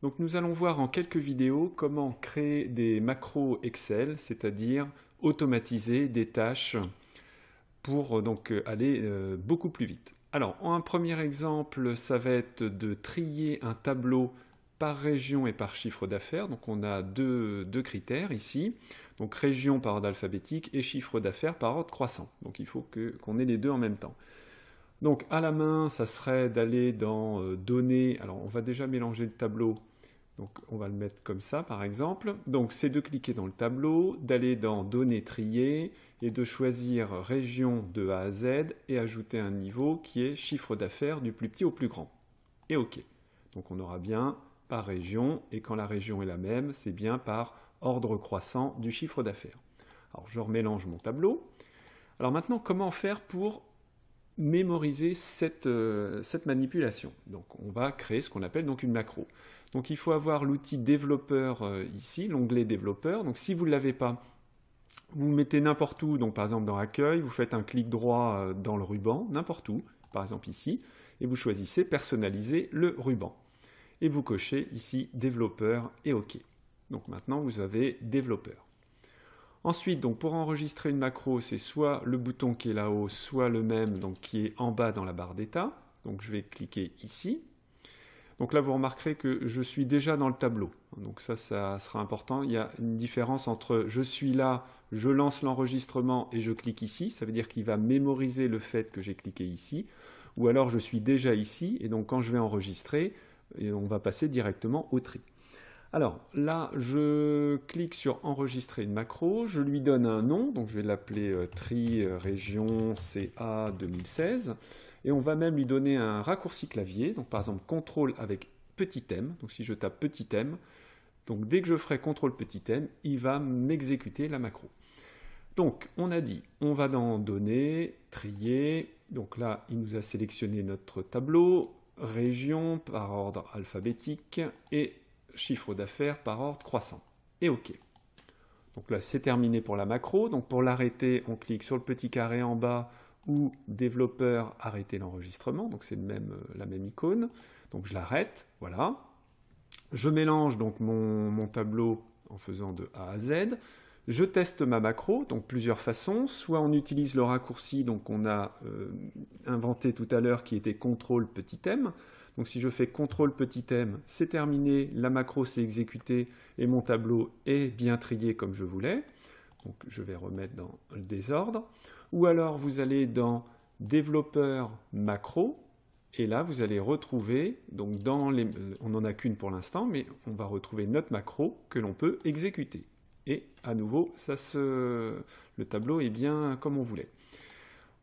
Donc nous allons voir en quelques vidéos comment créer des macros Excel, c'est-à-dire automatiser des tâches pour aller beaucoup plus vite. Alors, un premier exemple, ça va être de trier un tableau par région et par chiffre d'affaires. Donc on a deux critères ici, donc région par ordre alphabétique et chiffre d'affaires par ordre croissant. Donc il faut qu'on ait les deux en même temps. Donc à la main, ça serait d'aller dans données. Alors on va déjà mélanger le tableau. Donc on va le mettre comme ça par exemple. Donc c'est de cliquer dans le tableau, d'aller dans données triées et de choisir région de A à Z et ajouter un niveau qui est chiffre d'affaires du plus petit au plus grand. Et OK. Donc on aura bien par région et quand la région est la même, c'est bien par ordre croissant du chiffre d'affaires. Alors je remélange mon tableau. Alors maintenant, comment faire pour mémoriser cette manipulation? Donc on va créer ce qu'on appelle donc une macro. Donc il faut avoir l'outil développeur ici, l'onglet développeur. Donc si vous ne l'avez pas, vous mettez n'importe où, donc par exemple dans accueil, vous faites un clic droit dans le ruban, n'importe où, par exemple ici, et vous choisissez personnaliser le ruban. Et vous cochez ici développeur et OK. Donc maintenant vous avez développeur. Ensuite, donc pour enregistrer une macro, c'est soit le bouton qui est là-haut, soit le même donc qui est en bas dans la barre d'état. Donc je vais cliquer ici. Donc là, vous remarquerez que je suis déjà dans le tableau. Donc ça sera important. Il y a une différence entre je suis là, je lance l'enregistrement et je clique ici. Ça veut dire qu'il va mémoriser le fait que j'ai cliqué ici. Ou alors je suis déjà ici et donc quand je vais enregistrer, on va passer directement au tri. Alors là, je clique sur enregistrer une macro, je lui donne un nom, donc je vais l'appeler tri région CA 2016, et on va même lui donner un raccourci clavier, donc par exemple CTRL avec petit m, donc si je tape petit m, donc dès que je ferai CTRL petit m, il va m'exécuter la macro. Donc on a dit, on va dans données, trier, donc là il nous a sélectionné notre tableau, région par ordre alphabétique, et chiffre d'affaires par ordre croissant. Et OK. Donc là, c'est terminé pour la macro. Donc pour l'arrêter, on clique sur le petit carré en bas ou développeur arrêter l'enregistrement. Donc c'est la même icône. Donc je l'arrête. Voilà. Je mélange donc mon tableau en faisant de A à Z. Je teste ma macro, donc plusieurs façons. Soit on utilise le raccourci donc on a inventé tout à l'heure qui était CTRL petit m. Donc si je fais CTRL petit m, c'est terminé, la macro s'est exécutée et mon tableau est bien trié comme je voulais. Donc je vais remettre dans le désordre. Ou alors vous allez dans développeur macro et là vous allez retrouver, donc on n'en a qu'une pour l'instant, mais on va retrouver notre macro que l'on peut exécuter. Et à nouveau, le tableau est bien comme on voulait.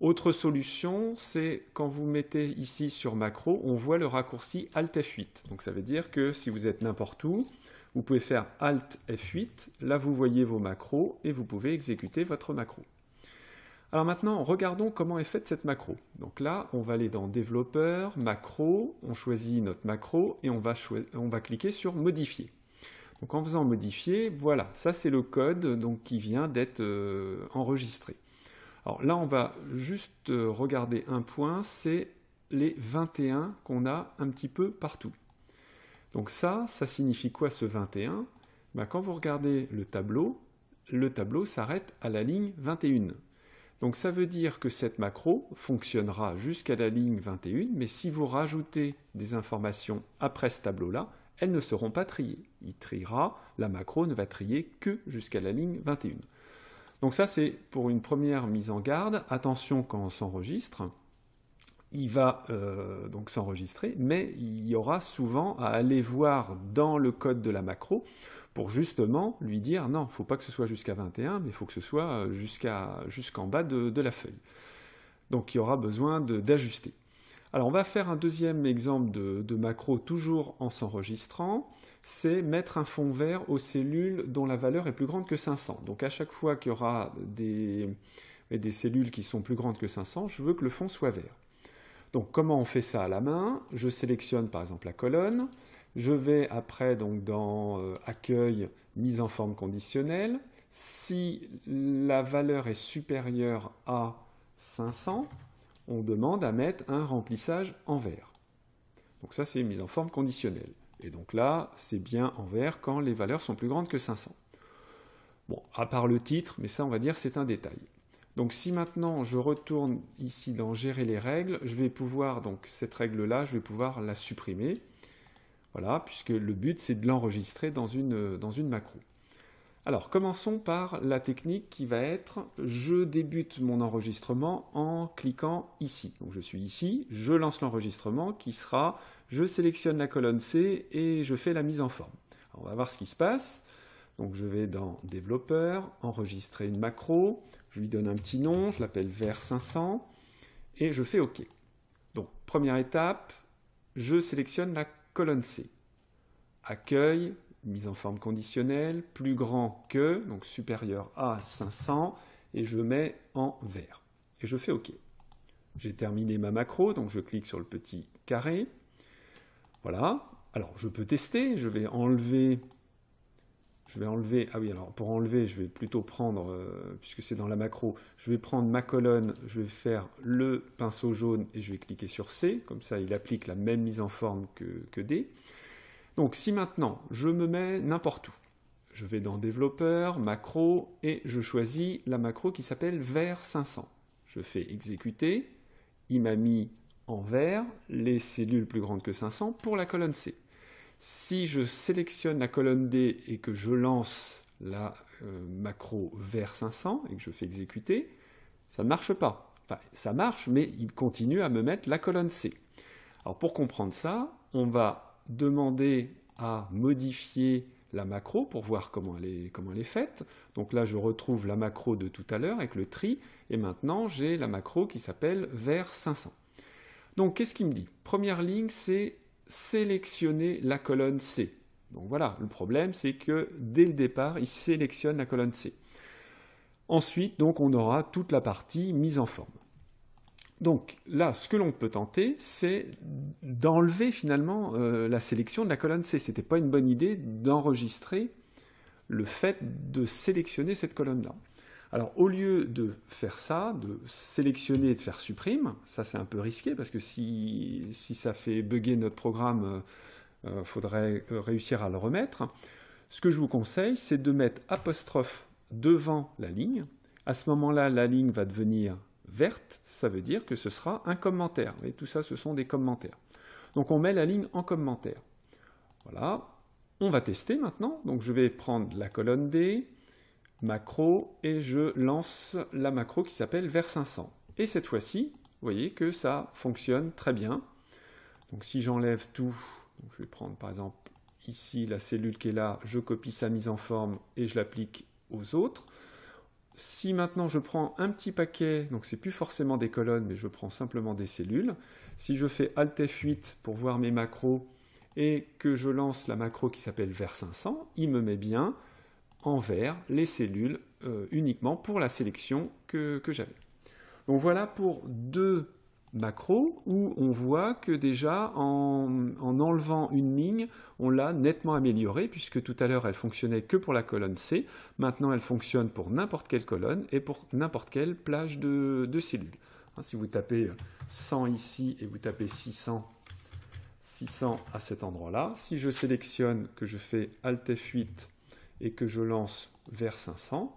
Autre solution, c'est quand vous mettez ici sur macro, on voit le raccourci Alt F8. Donc ça veut dire que si vous êtes n'importe où, vous pouvez faire Alt F8, là vous voyez vos macros et vous pouvez exécuter votre macro. Alors maintenant, regardons comment est faite cette macro. Donc là, on va aller dans développeur, macro, on choisit notre macro et on va cliquer sur modifier. Donc en faisant modifier, voilà, ça c'est le code donc, qui vient d'être enregistré. Alors là, on va juste regarder un point, c'est les 21 qu'on a un petit peu partout. Donc ça signifie quoi ce 21? Ben, quand vous regardez le tableau s'arrête à la ligne 21. Donc ça veut dire que cette macro fonctionnera jusqu'à la ligne 21, mais si vous rajoutez des informations après ce tableau-là, elles ne seront pas triées. La macro ne va trier que jusqu'à la ligne 21. Donc ça, c'est pour une première mise en garde. Attention quand on s'enregistre, il va donc s'enregistrer, mais il y aura souvent à aller voir dans le code de la macro pour justement lui dire non, il ne faut pas que ce soit jusqu'à 21, mais il faut que ce soit jusqu'en bas de la feuille. Donc il y aura besoin d'ajuster. Alors on va faire un deuxième exemple de macro toujours en s'enregistrant, c'est mettre un fond vert aux cellules dont la valeur est plus grande que 500. Donc à chaque fois qu'il y aura des cellules qui sont plus grandes que 500, je veux que le fond soit vert. Donc comment on fait ça à la main? Je sélectionne par exemple la colonne, je vais après donc dans accueil, mise en forme conditionnelle. Si la valeur est supérieure à 500, on demande à mettre un remplissage en vert. Donc ça, c'est une mise en forme conditionnelle. Et donc là, c'est bien en vert quand les valeurs sont plus grandes que 500. Bon, à part le titre, mais ça, on va dire, c'est un détail. Donc si maintenant je retourne ici dans gérer les règles, je vais pouvoir, donc cette règle-là, je vais pouvoir la supprimer. Voilà, puisque le but, c'est de l'enregistrer dans une macro. Alors, commençons par la technique qui va être, je débute mon enregistrement en cliquant ici. Donc je suis ici, je lance l'enregistrement qui sera, je sélectionne la colonne C et je fais la mise en forme. Alors, on va voir ce qui se passe. Donc je vais dans développeur, enregistrer une macro, je lui donne un petit nom, je l'appelle var500 et je fais OK. Donc première étape, je sélectionne la colonne C. Accueil, mise en forme conditionnelle, plus grand que, donc supérieur à 500, et je mets en vert. Et je fais OK. J'ai terminé ma macro, donc je clique sur le petit carré. Voilà. Alors je peux tester, je vais enlever, ah oui, alors pour enlever, je vais plutôt prendre, puisque c'est dans la macro, je vais prendre ma colonne, je vais faire le pinceau jaune et je vais cliquer sur C, comme ça il applique la même mise en forme que D. Donc si maintenant je me mets n'importe où, je vais dans développeur, macro, et je choisis la macro qui s'appelle var500. Je fais exécuter, il m'a mis en vert les cellules plus grandes que 500 pour la colonne C. Si je sélectionne la colonne D et que je lance la macro var500 et que je fais exécuter, ça ne marche pas. Enfin, ça marche, mais il continue à me mettre la colonne C. Alors pour comprendre ça, on va demander à modifier la macro pour voir comment elle est faite. Donc là, je retrouve la macro de tout à l'heure avec le tri, et maintenant, j'ai la macro qui s'appelle var500. Donc, qu'est-ce qu'il me dit? Première ligne, c'est sélectionner la colonne C. Donc voilà, le problème, c'est que dès le départ, il sélectionne la colonne C. Ensuite, donc, on aura toute la partie mise en forme. Donc là, ce que l'on peut tenter, c'est d'enlever finalement la sélection de la colonne C. Ce n'était pas une bonne idée d'enregistrer le fait de sélectionner cette colonne-là. Alors au lieu de faire ça, de sélectionner et de faire supprime, ça c'est un peu risqué parce que si ça fait bugger notre programme, il faudrait réussir à le remettre. Ce que je vous conseille, c'est de mettre apostrophe devant la ligne. À ce moment-là, la ligne va devenir verte, ça veut dire que ce sera un commentaire. Et tout ça, ce sont des commentaires. Donc on met la ligne en commentaire. Voilà. On va tester maintenant. Donc je vais prendre la colonne D, macro, et je lance la macro qui s'appelle var500. Et cette fois-ci, vous voyez que ça fonctionne très bien. Donc si j'enlève tout, donc je vais prendre par exemple ici la cellule qui est là, je copie sa mise en forme et je l'applique aux autres. Si maintenant je prends un petit paquet, donc c'est plus forcément des colonnes, mais je prends simplement des cellules. Si je fais Alt F8 pour voir mes macros et que je lance la macro qui s'appelle var500, il me met bien en vert les cellules uniquement pour la sélection que j'avais. Donc voilà pour deux macros où on voit que déjà en enlevant une ligne, on l'a nettement améliorée puisque tout à l'heure elle fonctionnait que pour la colonne C, maintenant elle fonctionne pour n'importe quelle colonne et pour n'importe quelle plage de cellules. Si vous tapez 100 ici et vous tapez 600 à cet endroit-là, si je sélectionne, que je fais Alt F8 et que je lance var500,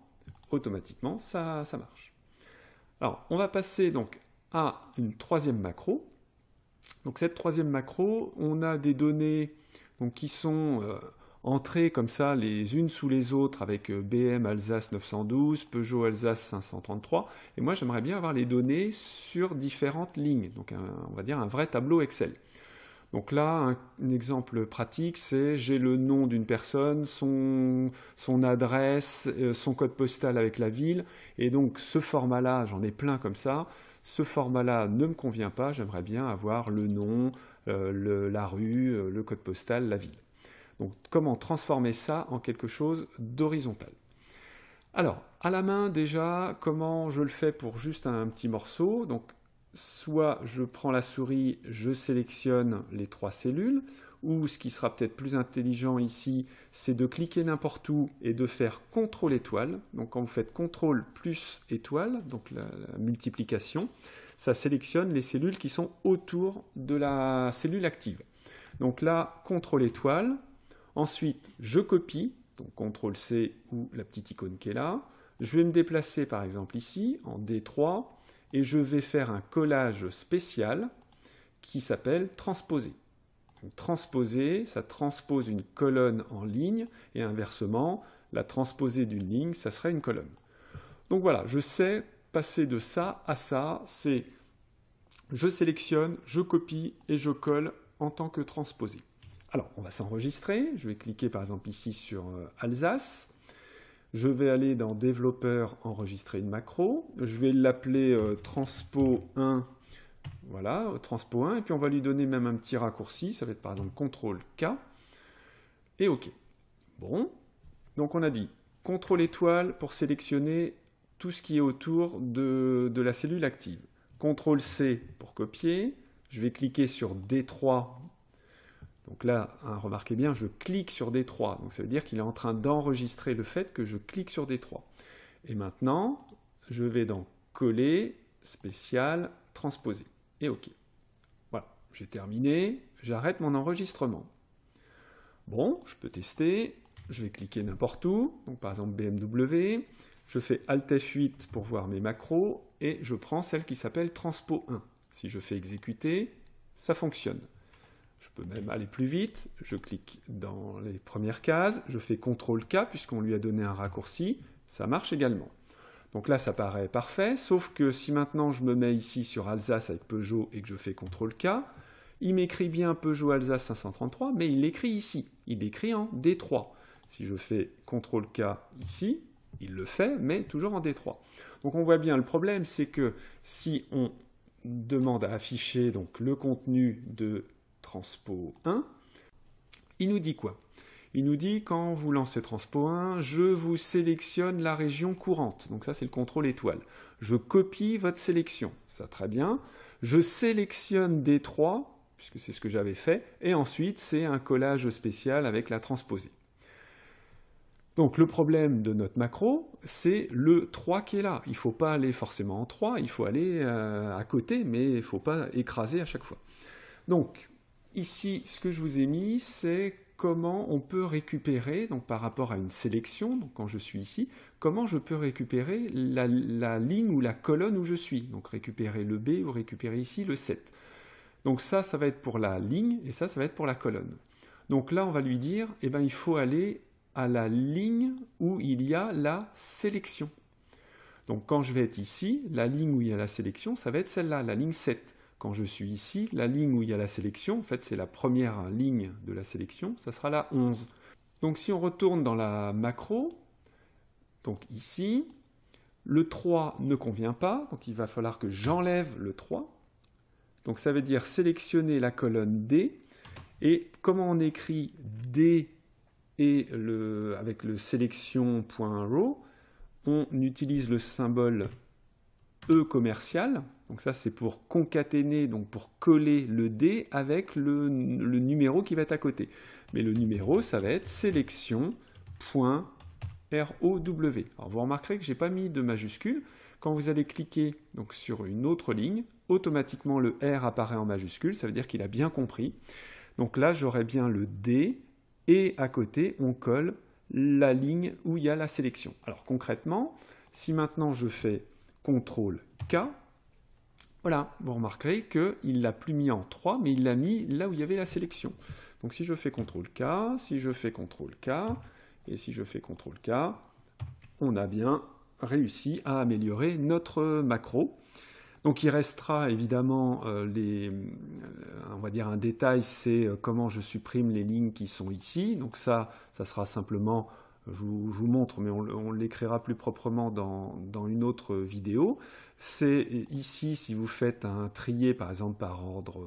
automatiquement ça marche. Alors on va passer donc à une troisième macro. Donc cette troisième macro, on a des données donc, qui sont entrées comme ça les unes sous les autres avec BM Alsace 912, Peugeot Alsace 533. Et moi j'aimerais bien avoir les données sur différentes lignes, donc on va dire un vrai tableau Excel. Donc là, un exemple pratique, c'est j'ai le nom d'une personne, son adresse, son code postal avec la ville, et donc ce format-là, j'en ai plein comme ça. Ce format-là ne me convient pas, j'aimerais bien avoir le nom, la rue, le code postal, la ville. Donc comment transformer ça en quelque chose d'horizontal? Alors, à la main déjà, comment je le fais pour juste un petit morceau? Donc, soit je prends la souris, je sélectionne les trois cellules, ou ce qui sera peut-être plus intelligent ici, c'est de cliquer n'importe où et de faire CTRL étoile. Donc quand vous faites CTRL plus étoile, donc la multiplication, ça sélectionne les cellules qui sont autour de la cellule active. Donc là, CTRL étoile. Ensuite, je copie, donc CTRL C ou la petite icône qui est là. Je vais me déplacer par exemple ici, en D3, et je vais faire un collage spécial qui s'appelle transposer. Donc, transposer, ça transpose une colonne en ligne, et inversement, la transposée d'une ligne, ça serait une colonne. Donc voilà, je sais passer de ça à ça, c'est je sélectionne, je copie et je colle en tant que transposé. Alors, on va s'enregistrer. Je vais cliquer par exemple ici sur Alsace. Je vais aller dans Développeur, enregistrer une macro. Je vais l'appeler Transpo 1. Voilà, Transpo 1. Et puis on va lui donner même un petit raccourci. Ça va être par exemple CTRL K. Et OK. Bon. Donc on a dit CTRL étoile pour sélectionner tout ce qui est autour de la cellule active. CTRL C pour copier. Je vais cliquer sur D3. Donc là, hein, remarquez bien, je clique sur D3. Donc ça veut dire qu'il est en train d'enregistrer le fait que je clique sur D3. Et maintenant, je vais dans Coller, Spécial, Transposer. Et OK. Voilà, j'ai terminé. J'arrête mon enregistrement. Bon, je peux tester. Je vais cliquer n'importe où. Donc par exemple BMW. Je fais Alt F8 pour voir mes macros. Et je prends celle qui s'appelle Transpo 1. Si je fais exécuter, ça fonctionne. Je peux même aller plus vite, je clique dans les premières cases, je fais CTRL K puisqu'on lui a donné un raccourci, ça marche également. Donc là, ça paraît parfait, sauf que si maintenant je me mets ici sur Alsace avec Peugeot et que je fais CTRL K, il m'écrit bien Peugeot Alsace 533, mais il l'écrit ici, il l'écrit en D3. Si je fais CTRL K ici, il le fait, mais toujours en D3. Donc on voit bien, le problème, c'est que si on demande à afficher donc, le contenu de Transpo 1, il nous dit quoi? Il nous dit, quand vous lancez Transpo 1, je vous sélectionne la région courante. Donc ça, c'est le CTRL étoile. Je copie votre sélection. Ça, très bien. Je sélectionne D3, puisque c'est ce que j'avais fait, et ensuite, c'est un collage spécial avec la transposée. Donc le problème de notre macro, c'est le 3 qui est là. Il ne faut pas aller forcément en 3, il faut aller à côté, mais il ne faut pas écraser à chaque fois. Donc, ici, ce que je vous ai mis, c'est comment on peut récupérer, donc par rapport à une sélection, donc quand je suis ici, comment je peux récupérer la ligne ou la colonne où je suis. Donc récupérer le B ou récupérer ici le 7. Donc ça va être pour la ligne et ça va être pour la colonne. Donc là, on va lui dire, eh ben, il faut aller à la ligne où il y a la sélection. Donc quand je vais être ici, la ligne où il y a la sélection, ça va être celle-là, la ligne 7. Quand je suis ici, la ligne où il y a la sélection, en fait c'est la première ligne de la sélection, ça sera la 11. Donc si on retourne dans la macro, donc ici, le 3 ne convient pas, donc il va falloir que j'enlève le 3. Donc ça veut dire sélectionner la colonne D, et comment on écrit D et avec le sélection.row, on utilise le symbole E commercial, donc ça c'est pour concaténer, donc pour coller le D avec le numéro qui va être à côté. Mais le numéro, ça va être sélection.row. Alors vous remarquerez que je n'ai pas mis de majuscule. Quand vous allez cliquer donc, sur une autre ligne, automatiquement le R apparaît en majuscule, ça veut dire qu'il a bien compris. Donc là, j'aurai bien le D, et à côté, on colle la ligne où il y a la sélection. Alors concrètement, si maintenant je fais CTRL K, voilà, vous remarquerez qu'il ne l'a plus mis en 3, mais il l'a mis là où il y avait la sélection. Donc si je fais CTRL K, si je fais CTRL K, et si je fais CTRL K, on a bien réussi à améliorer notre macro. Donc il restera évidemment on va dire un détail, c'est comment je supprime les lignes qui sont ici. Donc ça sera simplement, je vous montre, mais on l'écrira plus proprement dans une autre vidéo. C'est ici, si vous faites un trier par exemple par ordre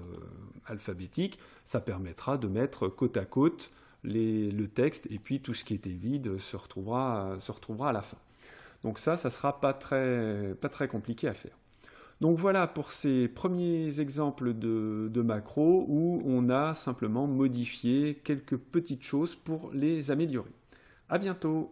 alphabétique, ça permettra de mettre côte à côte le texte, et puis tout ce qui était vide se retrouvera à la fin. Donc ça sera pas très compliqué à faire. Donc voilà pour ces premiers exemples de macros où on a simplement modifié quelques petites choses pour les améliorer. À bientôt!